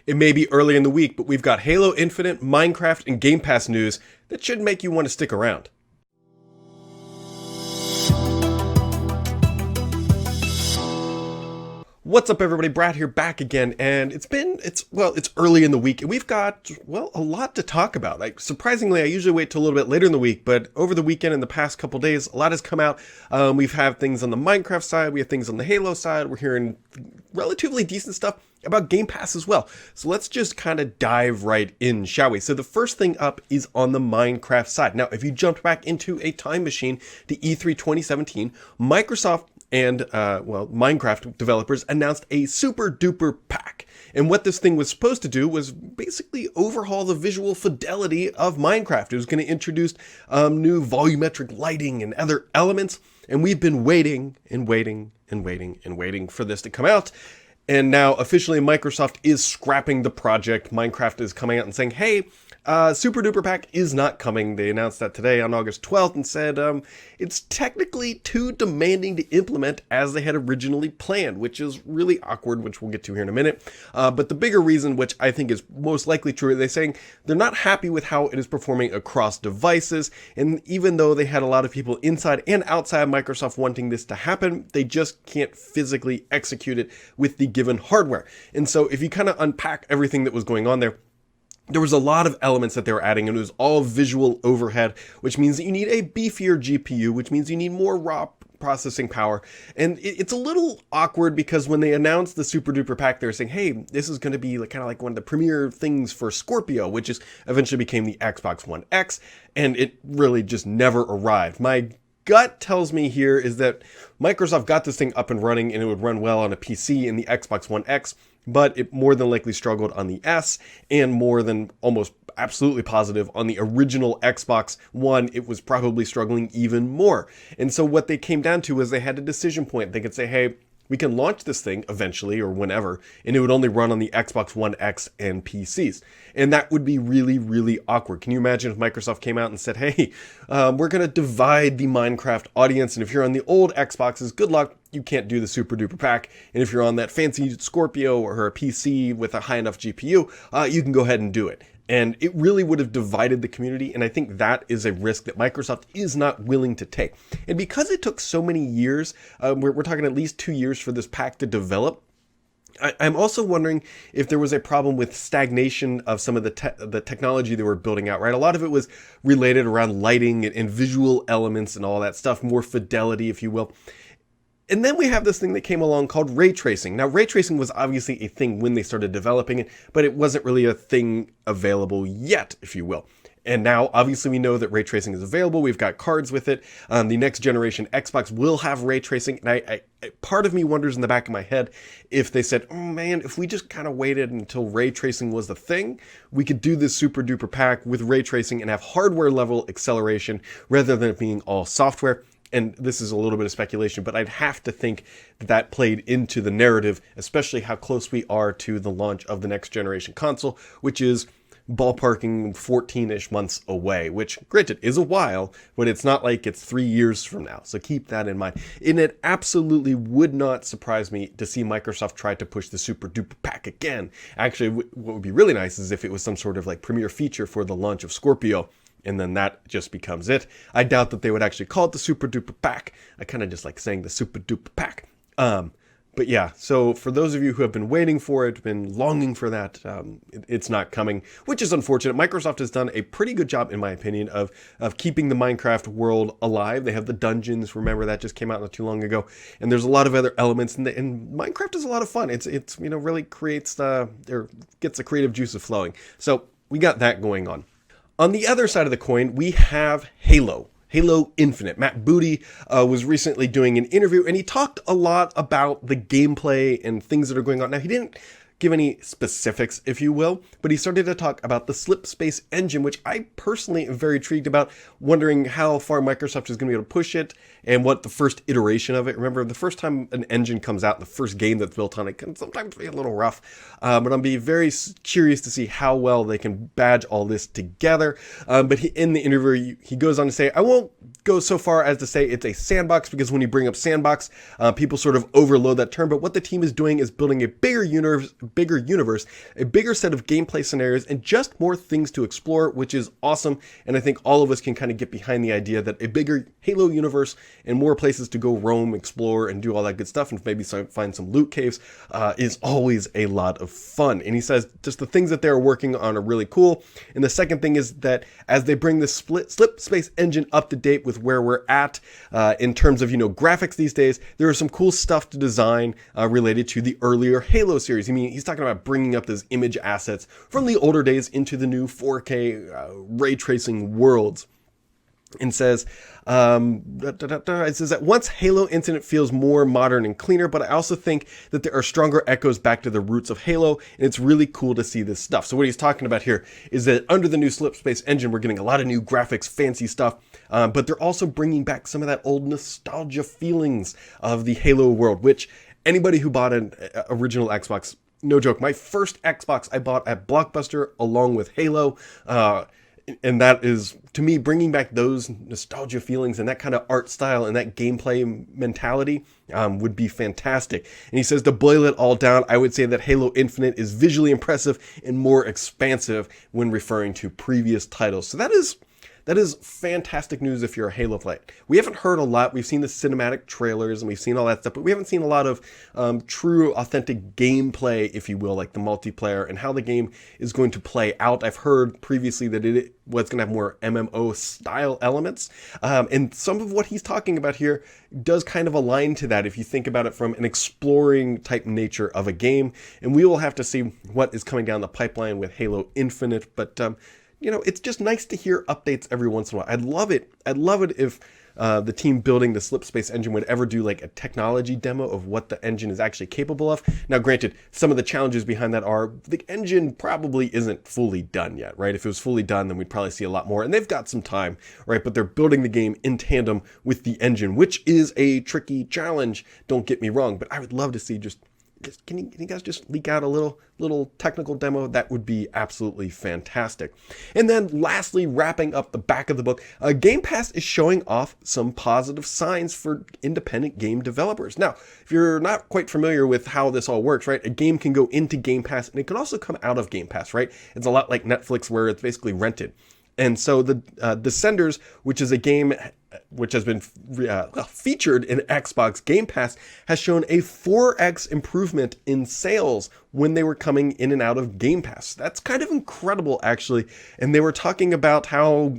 It may be early in the week, but we've got Halo Infinite, Minecraft, and Game Pass news that should make you want to stick around. What's up, everybody? Brad here, back again, and it's early in the week, and we've got, a lot to talk about. Surprisingly, I usually wait till a little bit later in the week, but over the weekend and the past couple days, a lot has come out. We've had things on the Minecraft side, we have things on the Halo side, we're hearing relatively decent stuff about Game Pass as well. So let's just kind of dive right in, shall we? So the first thing up is on the Minecraft side. Now, if you jumped back into a time machine to E3 2017, Microsoft and Minecraft developers announced a super duper pack. And what this thing was supposed to do was basically overhaul the visual fidelity of Minecraft. It was going to introduce new volumetric lighting and other elements. And we've been waiting and waiting and waiting and waiting for this to come out. And now officially Microsoft is scrapping the project. Minecraft is coming out and saying, hey, Super Duper Pack is not coming. They announced that today on August 12th and said it's technically too demanding to implement as they had originally planned, which is really awkward, which we'll get to here in a minute. But the bigger reason, which I think is most likely true, they're saying they're not happy with how it is performing across devices. And even though they had a lot of people inside and outside Microsoft wanting this to happen, they just can't physically execute it with the given hardware. And so if you kind of unpack everything that was going on there was a lot of elements that they were adding, and it was all visual overhead, which means that you need a beefier GPU, which means you need more raw processing power. And it's a little awkward because when they announced the Super Duper Pack, they were saying, hey, this is going to be kind of like one of the premier things for Scorpio, which is eventually became the Xbox One X, and it really just never arrived. My gut tells me here is that Microsoft got this thing up and running and it would run well on a PC in the Xbox One X, but it more than likely struggled on the S, and more than almost absolutely positive on the original Xbox One, it was probably struggling even more. And so what they came down to was they had a decision point. They could say, hey, we can launch this thing eventually or whenever, and it would only run on the Xbox One X and PCs. And that would be really, really awkward. Can you imagine if Microsoft came out and said, hey, we're going to divide the Minecraft audience, and if you're on the old Xboxes, good luck, you can't do the Super Duper Pack. And if you're on that fancy Scorpio or a PC with a high enough GPU, you can go ahead and do it. And it really would have divided the community, and I think that is a risk that Microsoft is not willing to take. And because it took so many years, we're talking at least 2 years for this pack to develop, I'm also wondering if there was a problem with stagnation of some of the technology they were building out, right? A lot of it was related around lighting and visual elements and all that stuff, more fidelity, if you will. And then we have this thing that came along called ray tracing. Now, ray tracing was obviously a thing when they started developing it, but it wasn't really a thing available yet, if you will. And now, obviously, we know that ray tracing is available. We've got cards with it. The next generation Xbox will have ray tracing. And I part of me wonders in the back of my head if they said, oh man, if we just kind of waited until ray tracing was the thing, we could do this Super Duper Pack with ray tracing and have hardware level acceleration rather than it being all software. And this is a little bit of speculation, but I'd have to think that that played into the narrative, especially how close we are to the launch of the next generation console, which is ballparking 14-ish months away, which, granted, is a while, but it's not like it's 3 years from now. So keep that in mind. And it absolutely would not surprise me to see Microsoft try to push the Super Duper Pack again. Actually, what would be really nice is if it was some sort of premiere feature for the launch of Scorpio, and then that just becomes it. I doubt that they would actually call it the Super Duper Pack. I kind of just like saying the Super Duper Pack. But yeah, so for those of you who have been waiting for it, been longing for that, it's not coming, which is unfortunate. Microsoft has done a pretty good job, in my opinion, of keeping the Minecraft world alive. They have the dungeons, remember that just came out not too long ago, and there's a lot of other elements, and Minecraft is a lot of fun. It's really creates gets the creative juices flowing. So we got that going on. On the other side of the coin, we have Halo Infinite. Matt Booty was recently doing an interview, and he talked a lot about the gameplay and things that are going on. Now, he didn't give any specifics, if you will, but he started to talk about the Slip Space engine, which I personally am very intrigued about, wondering how far Microsoft is going to be able to push it and what the first iteration of it. Remember, the first time an engine comes out, the first game that's built on it can sometimes be a little rough, but I'll be very curious to see how well they can badge all this together. But in the interview, he goes on to say, I won't go so far as to say it's a sandbox, because when you bring up sandbox, people sort of overload that term, but what the team is doing is building a bigger bigger universe, a bigger set of gameplay scenarios, and just more things to explore, which is awesome. And I think all of us can kind of get behind the idea that a bigger Halo universe and more places to go roam, explore, and do all that good stuff, and maybe find some loot caves, is always a lot of fun. And he says just the things that they're working on are really cool. And the second thing is that as they bring the slip space engine up to date with where we're at in terms of, graphics these days, there is some cool stuff to design related to the earlier Halo series. I mean, he's talking about bringing up those image assets from the older days into the new 4K ray tracing worlds. And says, it says that once Halo Infinite feels more modern and cleaner, but I also think that there are stronger echoes back to the roots of Halo, and it's really cool to see this stuff. So what he's talking about here is that under the new slip space engine, we're getting a lot of new graphics, fancy stuff, but they're also bringing back some of that old nostalgia feelings of the Halo world, which anybody who bought an original Xbox, no joke, my first Xbox I bought at Blockbuster along with Halo, and that is, to me, bringing back those nostalgia feelings and that kind of art style and that gameplay mentality would be fantastic. And he says to boil it all down, I would say that Halo Infinite is visually impressive and more expansive when referring to previous titles. So that is fantastic news if you're a Halo fan. We haven't heard a lot. We've seen the cinematic trailers and we've seen all that stuff, but we haven't seen a lot of true, authentic gameplay, if you will, like the multiplayer and how the game is going to play out. I've heard previously that it was going to have more MMO style elements, and some of what he's talking about here does kind of align to that if you think about it from an exploring type nature of a game. And we will have to see what is coming down the pipeline with Halo Infinite, but it's just nice to hear updates every once in a while. I'd love it if the team building the slip space engine would ever do like a technology demo of what the engine is actually capable of. Now, granted, some of the challenges behind that are the engine probably isn't fully done yet, right? If it was fully done, then we'd probably see a lot more. And they've got some time, right? But they're building the game in tandem with the engine, which is a tricky challenge. Don't get me wrong, but I would love to see can you guys just leak out a little technical demo? That would be absolutely fantastic. And then lastly, wrapping up the back of the book, Game Pass is showing off some positive signs for independent game developers. Now, if you're not quite familiar with how this all works, right, a game can go into Game Pass and it can also come out of Game Pass, right? It's a lot like Netflix where it's basically rented. And so the Descenders, which is a game which has been featured in Xbox Game Pass, has shown a 4x improvement in sales when they were coming in and out of Game Pass. That's kind of incredible, actually. And they were talking about how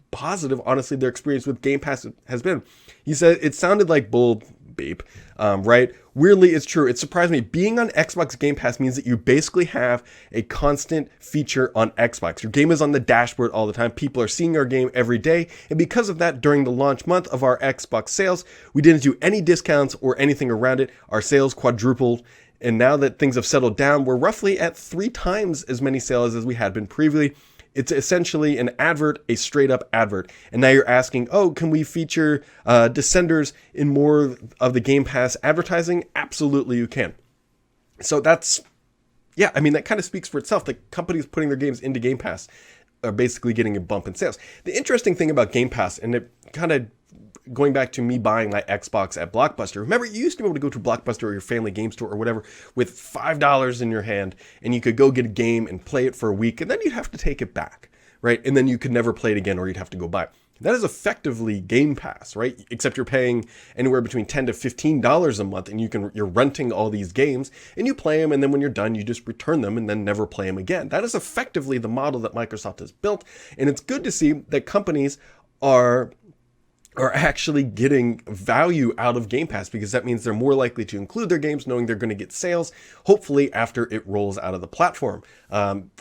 positive, honestly, their experience with Game Pass has been. He said it sounded like bull beep, right? Weirdly, it's true. It surprised me. Being on Xbox Game Pass means that you basically have a constant feature on Xbox. Your game is on the dashboard all the time. People are seeing our game every day. And because of that, during the launch month of our Xbox sales, we didn't do any discounts or anything around it. Our sales quadrupled. And now that things have settled down, we're roughly at 3 times as many sales as we had been previously. It's essentially an advert, a straight up advert. And now you're asking, can we feature Descenders in more of the Game Pass advertising? Absolutely, you can. So that kind of speaks for itself. The companies putting their games into Game Pass are basically getting a bump in sales. The interesting thing about Game Pass, and it kind of going back to me buying my Xbox at Blockbuster. Remember, you used to be able to go to Blockbuster or your family game store or whatever with $5 in your hand, and you could go get a game and play it for a week, and then you'd have to take it back, right? And then you could never play it again, or you'd have to go buy it. That is effectively Game Pass, right? Except you're paying anywhere between $10 to $15 a month, and you're renting all these games, and you play them, and then when you're done, you just return them and then never play them again. That is effectively the model that Microsoft has built, and it's good to see that companies are actually getting value out of Game Pass, because that means they're more likely to include their games knowing they're going to get sales, hopefully after it rolls out of the platform,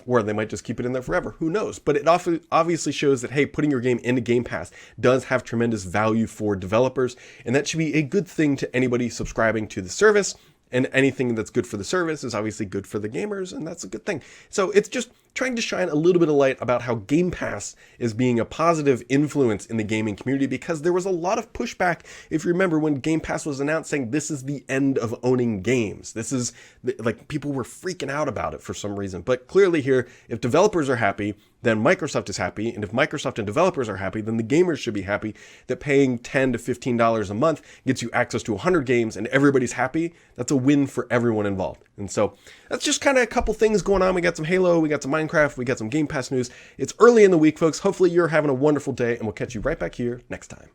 or they might just keep it in there forever. Who knows? But it obviously shows that, hey, putting your game into Game Pass does have tremendous value for developers, and that should be a good thing to anybody subscribing to the service. And anything that's good for the service is obviously good for the gamers, and that's a good thing. So it's just trying to shine a little bit of light about how Game Pass is being a positive influence in the gaming community, because there was a lot of pushback, if you remember, when Game Pass was announced, saying this is the end of owning games. This is, like, people were freaking out about it for some reason. But clearly here, if developers are happy, then Microsoft is happy. And if Microsoft and developers are happy, then the gamers should be happy that paying $10 to $15 a month gets you access to 100 games and everybody's happy. That's a win for everyone involved. And so that's just kind of a couple things going on. We got some Halo, we got some Minecraft, we got some Game Pass news. It's early in the week, folks. Hopefully you're having a wonderful day, and we'll catch you right back here next time.